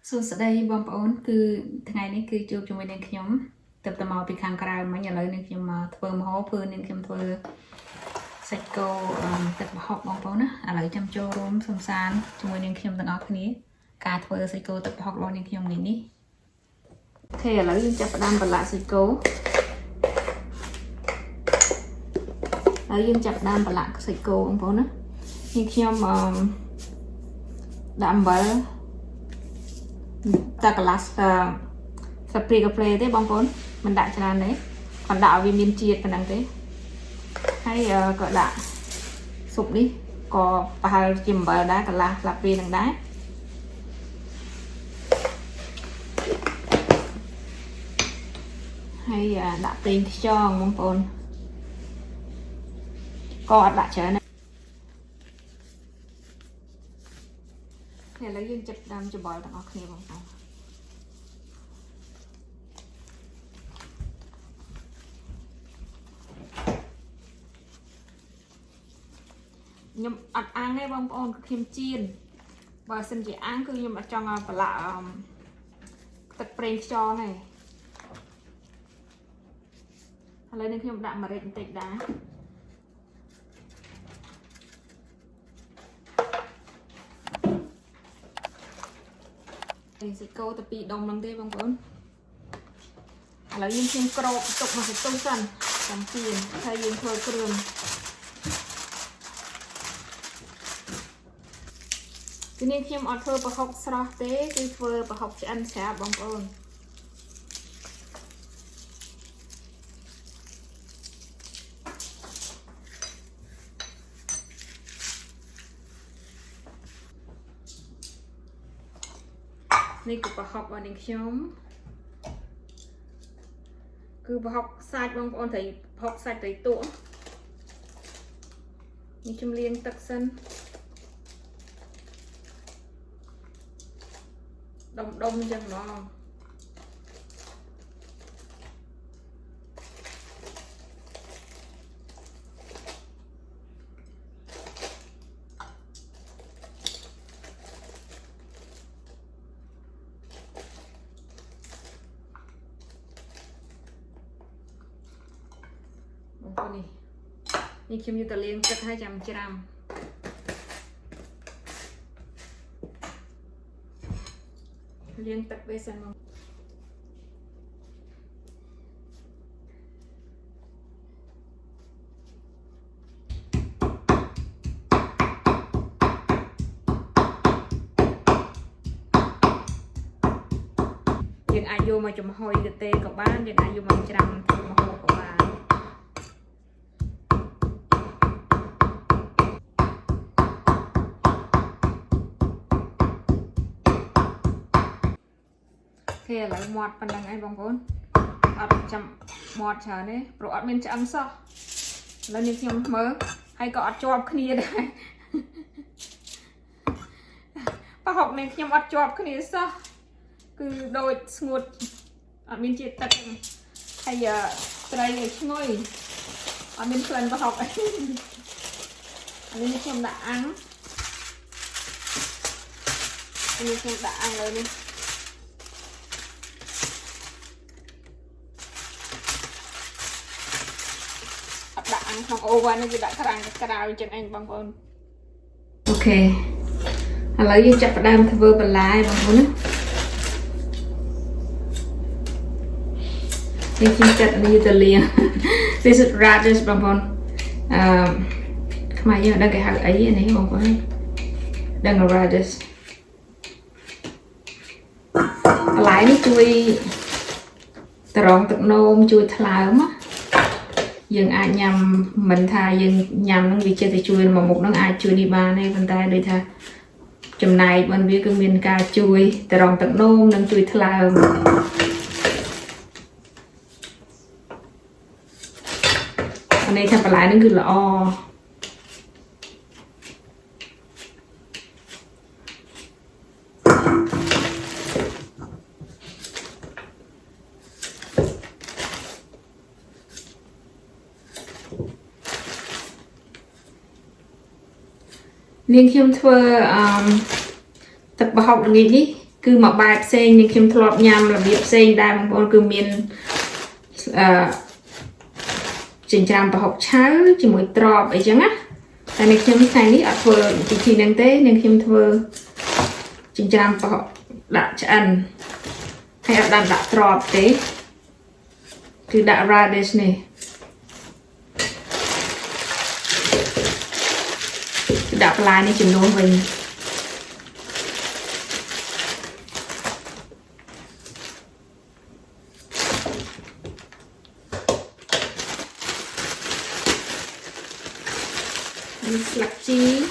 សួស្តីបងប្អូនគឺថ្ងៃនេះគឺជួបជាមួយនឹងខ្ញុំទៅតែមកពីខាងក្រៅមិញឥឡូវនេះខ្ញុំមកធ្វើម្ហូបគឺនឹងខ្ញុំធ្វើសាច់គោទឹកប្រហុកបងប្អូនណាឥឡូវចាំចូលរួមសំសានជាមួយនឹងខ្ញុំទាំងអស់គ្នាការធ្វើសាច់គោទឹកប្រហុករបស់នាងខ្ញុំនេះអូខេឥឡូវយើងចាប់ផ្ដើមប្រឡាក់សាច់គោហើយយើងចាប់ផ្ដើមប្រឡាក់សាច់គោបងប្អូនណានេះខ្ញុំដាក់អំបិលតាកន្លះស្ព្រីកាហ្វេទេបងប្អូនមិនដាក់ច្រើនទេគាត់ដាក់ឲ្យវាមានជាតិប៉ុណ្ណឹងទេហើយក៏ដាក់ស៊ុបនេះក៏ប្រហែលជាអំបិលដែរកន្លះស្លាបព្រានឹងដែរហើយដាក់ប្រេងខ្យងបងប្អូនក៏អត់ដាក់ច្រើនណាឥឡូវយើងចាប់ដើមច្បល់ទាំងអស់គ្នាបងប្អូនខ្ញុំអត់អាំងទេបងប្អូនគឺខ្ញុំចៀនបើសិនជាអាំងគឺខ្ញុំអត់ចង់ប្រឡាក់ទឹកប្រេងខ្យងទេឥឡូវនេះខ្ញុំដាក់ម្រេចបន្តិចដែរសាច់គោទៅ2ដុំហ្នឹងទេបងប្អូនឥឡូវយើងខ្ញុំក្របទុកមកទៅសិនចាំទៀនហើយយើងធ្វើគ្រឿងទីនេះខ្ញុំអត់ធ្វើប្រហុកស្រស់ទេគឺធ្វើប្រហុកឆ្អិនស្រាប់បងប្អូននេះគឺប្រហុករបស់នាងខ្ញុំគឺប្រហុកសាច់បងប្អូនត្រីប្រហុកសាច់ត្រីតួនេះខ្ញុំលាងទឹកសិនដុំអញ្ចឹងហ្មងនេះខ្ញុំយកទៅលាងទឹកហើយចាំច្រាំលាងទឹកវាសិនមកយើងអាចយកមកចំហុយទៅទេក៏បានយើងអាចយកមកច្រាំធ្វើម្ហូបក៏បានឥឡូវមាត់ប៉ុណ្្នឹងឯងបងប្អូនអត់ចាំមាត់ច្រើនទេព្រោះអត់មានឆ្អឹងសោះឥឡូវនេះខ្ញុំមើលហើយក៏អត់ជាប់គ្នាដែរប្រហុកនេះខ្ញុំអត់ជាប់គ្នាសោះគឺដូចស្ងួតអត់មានជាតិទឹកហើយត្រីឲ្យឈ្ងុយអត់មានក្លិនប្រហុកអីឥឡូវនេះខ្ញុំដាក់អាំងនេះខ្ញុំដាក់អាំងលើនេះក្នុងអូវ៉ាន់នេះគឺដាក់ក្រាំងក្រៅអញ្ចឹងឯងបងប្អូនអូខេឥឡូវយើងចាប់ផ្ដើមធ្វើបន្លែបងប្អូនណានេះខ្ញុំចាត់នេះទៅលាង This is radish បងប្អូនខ្មែរយើងដឹងគេហៅអីនេះបងប្អូនដឹង radish បន្លែនេះជួយត្រងទឹកនោមជួយថ្លើមណាយើងអាចញ៉ាំមិនថាយើងញ៉ាំនឹងវាចេះតែជួយមកមុខនឹងអាចជួយនេះបានទេប៉ុន្តែដូចថាចំណែករបស់វាគឺមានការជួយត្រងទឹកនោមនិងជួយថ្លើមអានេះថាបន្លែនឹងគឺល្អនាងខ្ញុំធ្វើទឹកប្រហុកល្ងាចនេះ cứ mà bài sen nhưng khi thọp nhằm là việc sen đai bằng con cứ miền trình tràm và học cháu chỉ mới trọp ấy chẳng á tại nên khi thay ní ở phở thì năng tế nên khi thưa trình tràm và học đã ăn hay ở đàn đã trọp tế cứ đã ra đây này đã lại này chừng luôn mình lạc chi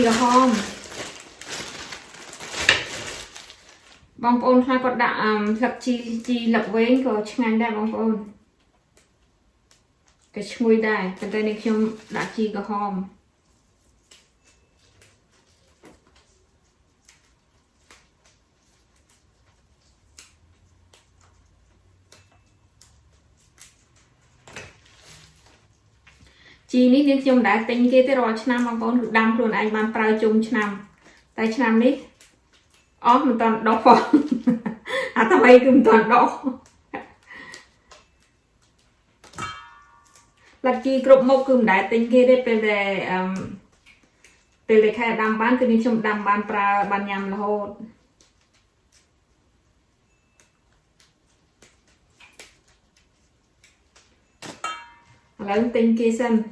cả hôm bong ôn hai con đã lạc chi lập với có ngành đại bong ôn cái chui đại cái tay này không đã chi cả hôm chi ní nên chung đã tính kia tới rồi năm bong ôn đâm luôn anh ban prao chung năm tay năm ní mình toàn đọc phòng tao bay cũng toàn đọc là chi group một cùng đại tính kia đây về khai đam bán cứ đi chung đam bán pra bán nhầm là hốt lấy tính kia xem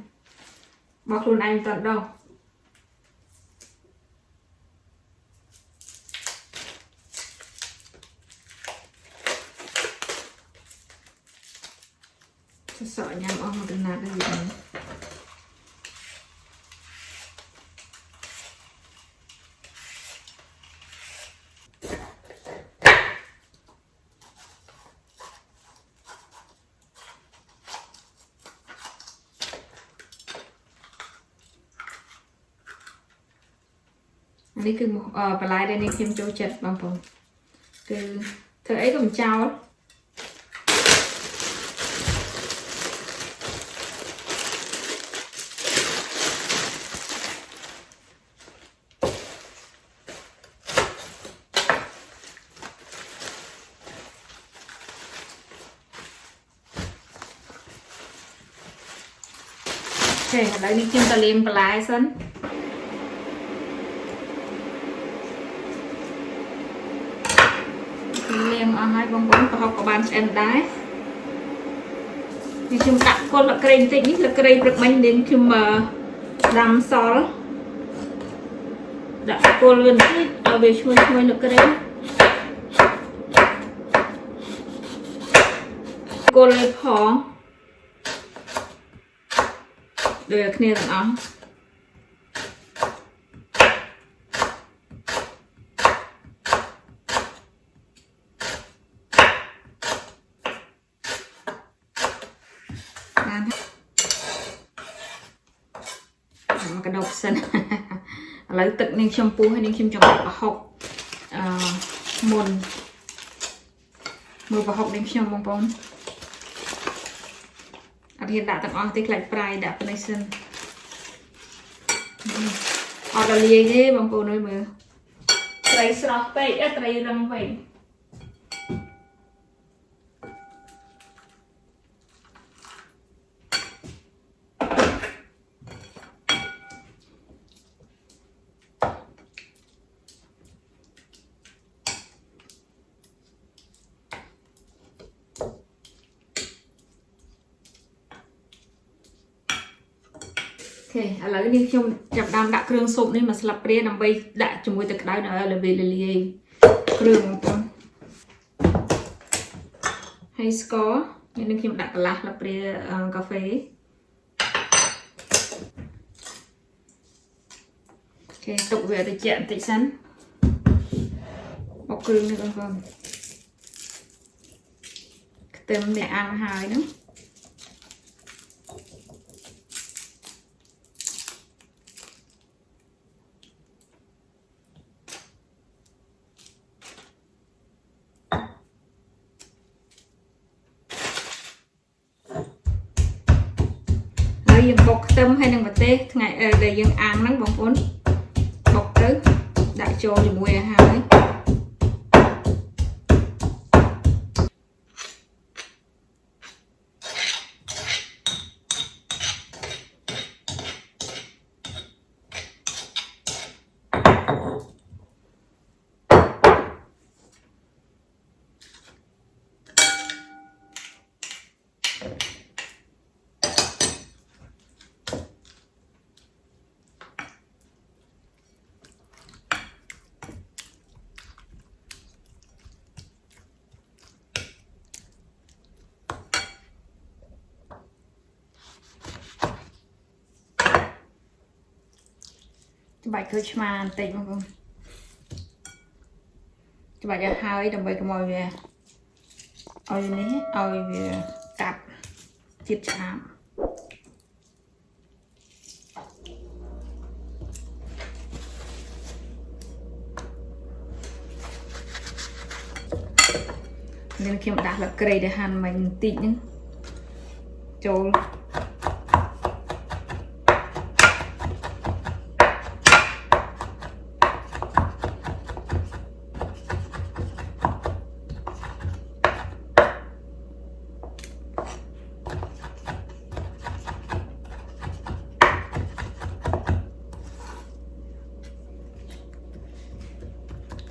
bọc luôn anh toàn đâu sợ nhầm ông một lần nào cái gì này đây cứ một và lại đây nên thêm châu chật bằng phòng từ thời ấy còn trao okay, đây đi thêm ta liềm và lại sân liềm ở hai bông bóng và học của bạn em đái thì chúng ta con là cây tĩnh là cây được bánh đến khi mà đâm xó đã cô luôn ở về chuối được cái đấy cô lấy phó được nè thằng ống cái độc sân lấy tự nên shampoo hay nên kem chống học mồn mưa vào học nên kem bông bông hiện đã tặng on tích lại prai đã bên sân ở đây liê thế bông bông nơi mưa trai sọc vậy trai răng vậy ok lấy đi trong chập đam đã krương sụp nên mà slap pre nằm bay đã chúng tôi đái nó là về liê krương hay score nên khi đặt là pre cà phê ok tục về để chạm tị sẵn bọc krương này con tôm để ăn hai nữa bọc tâm hay là bật tê ngày để dân ăn nắng bóng vốn bọc tới đại cho thì mua hai bài cứ mà tịnh không bài cho hai đồng bày cái mồi về ôi ní ôi về cặp thịt chạm nên khi mà đặt là cây để hàn mình tịnh trâu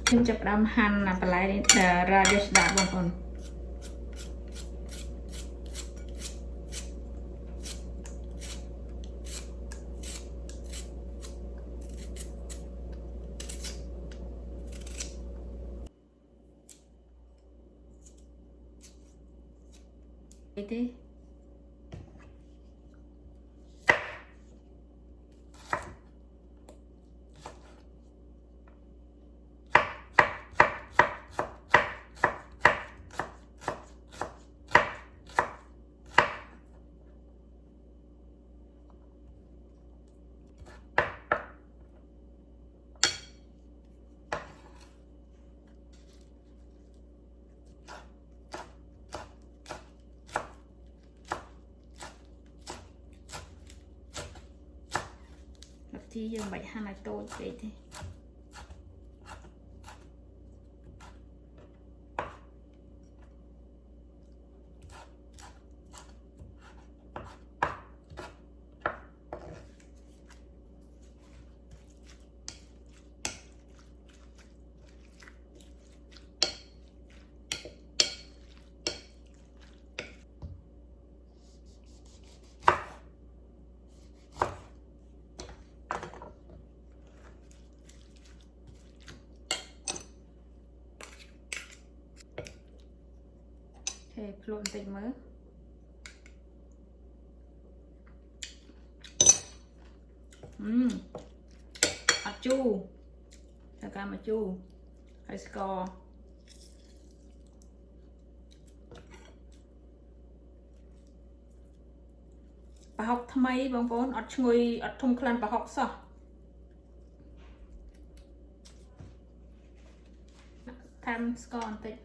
ខ្ញុំចាប់ផ្ដើមហាន់បន្លែនេះរ៉ាឌីសដាក់បងប្អូនទេ chi dương bạch hai này tôi vậy thì luôn tình mới hạt chu là cam hạt chu hay score bà học tham mấy bông vốn ở ngồi ở thùng clan bà học sao tham score tịnh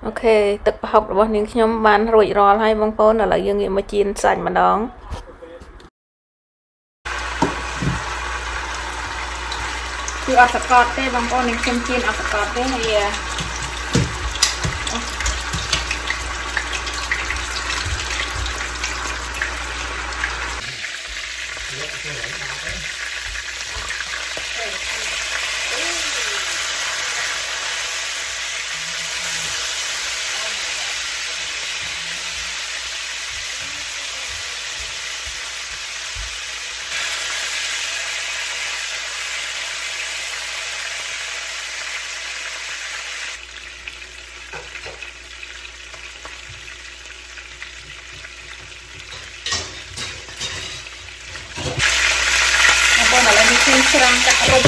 ok tập học của bọn nhóm bán rủi ro hay bông phôn là dương nghiệm mà chiên sạch mà đónคือเอาสกอตเต้บางคนยังชินเอาสกอตเต้ให้serang cak rum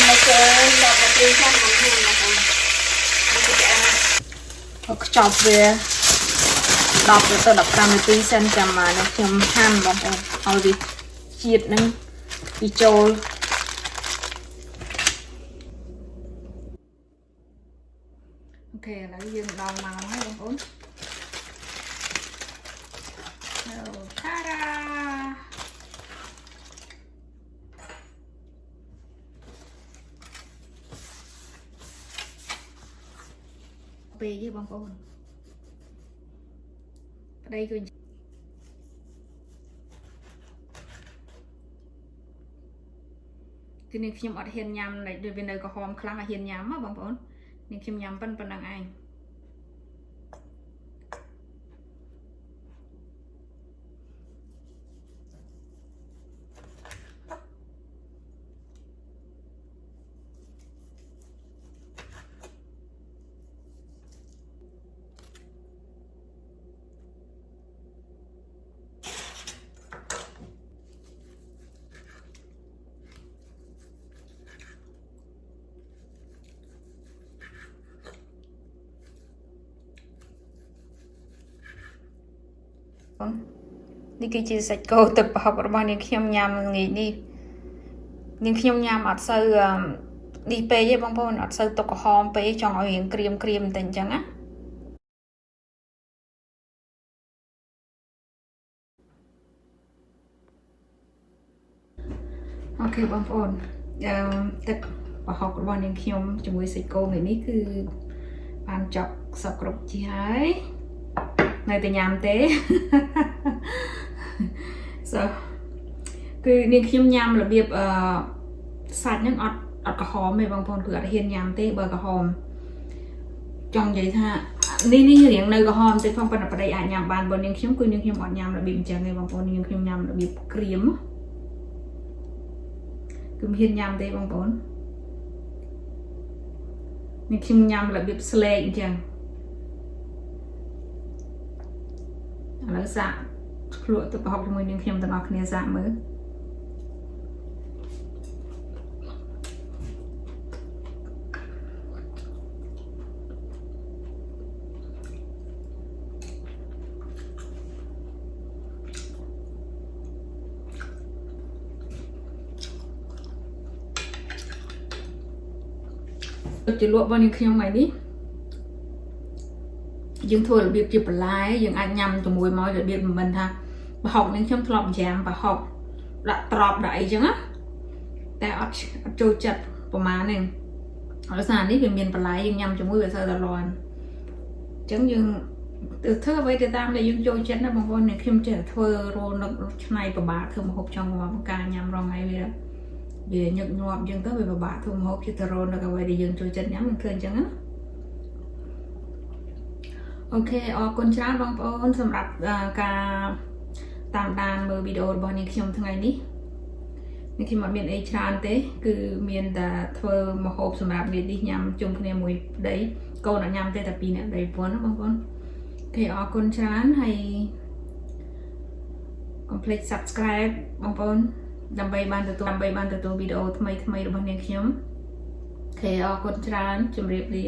macam nak beri kan macam aku coba đọc rồi tôi đọc cam thì sen chầm mà nó chầm han bông bông ao đi chiết nưng ពីចូលអូខេឥឡូវយើងដល់ម៉ោងហើយបងប្អូនតារាពេលយីបងប្អូនប្តីគឺនាងខ្ញុំអត់ហ៊ានញ៉ាំដូចវានៅក្រហមខ្លាំងឲ្យហ៊ានញ៉ាំបងប្អូននាងខ្ញុំញ៉ាំប៉ុណ្ណឹងឯងនេះគឺជាសាច់គោទឹកប្រហុករបស់នាងខ្ញុំញ៉ាំថ្ងៃនេះនាងខ្ញុំញ៉ាំអត់សូវនេះពេកទេបងប្អូនអត់សូវទុកក្រហមពេកចង់ឲ្យរៀងក្រៀមបន្តិចអញ្ចឹងណាអូខេបងប្អូនទឹកប្រហុករបស់នាងខ្ញុំជាមួយសាច់គោថ្ងៃនេះគឺបានចប់សពគ្រប់ជាហើយនៅតែញ៉ាំទេ so គឺនាងខ្ញុំញ៉ាំរបៀបសាច់ហ្នឹងអត់ក្រហមទេបងប្អូនគឺអត់ហ៊ានញ៉ាំទេបើក្រហមចង់និយាយថានេះរៀងនៅក្រហមទេផងប៉ុន្តែប្តីអាចញ៉ាំបានបើនាងខ្ញុំគឺនាងខ្ញុំអត់ញ៉ាំរបៀបអញ្ចឹងទេបងប្អូននាងខ្ញុំញ៉ាំរបៀបក្រៀមគឺមិនហ៊ានញ៉ាំទេបងប្អូននាងខ្ញុំញ៉ាំរបៀបស្លេកអញ្ចឹងឥឡូវសាកភ្លក់ទឹកប្រហុកជាមួយនាងខ្ញុំទាំងអស់គ្នាសាកមើលទឹកជាលក់របស់នាងខ្ញុំថ្ងៃនេះយើងធ្វើរបៀបជាបន្លែយើងអាចញ៉ាំជាមួយមករបៀបមិនថាប្រហុកនេះខ្ញុំធ្លាប់ញ៉ាំប្រហុកដាក់ត្រប់ដាក់អីចឹងណាតែអត់ចូលចិត្តប្រហែលហ្នឹងហើយសារនេះវាមានបន្លែយើងញ៉ាំជាមួយវាសូវតែលាន់អញ្ចឹងយើងធ្វើអ្វីទៅតាមដែលយើងចូលចិត្តណាបងប្អូននេះខ្ញុំចេះធ្វើរោនឹកឆ្នៃពិបាកធ្វើម្ហូបចង់មកការញ៉ាំរងថ្ងៃវាញឹកញាប់អញ្ចឹងទៅវាពិបាកធ្វើម្ហូបជាទៅរោនឹកអ្វីដែលយើងចូលចិត្តញ៉ាំមិនឃើញអញ្ចឹងណាអូខេអរគុណច្រើនបងប្អូនសម្រាប់ការតាមដានមើលវីដេអូរបស់នាងខ្ញុំថ្ងៃនេះនាងខ្ញុំអត់មានអីច្រើនទេគឺមានតែធ្វើម្ហូបសម្រាប់នាងនេះញ៉ាំជុំគ្នាមួយប្តីកូនអត់ញ៉ាំទេតែពីរអ្នកប្តីប្រពន្ធណាបងប្អូនអូខេអរគុណច្រើនហើយកុំភ្លេច subscribe បងប្អូនដើម្បីបានទទួលវីដេអូថ្មីរបស់នាងខ្ញុំអូខេអរគុណច្រើនជម្រាបលា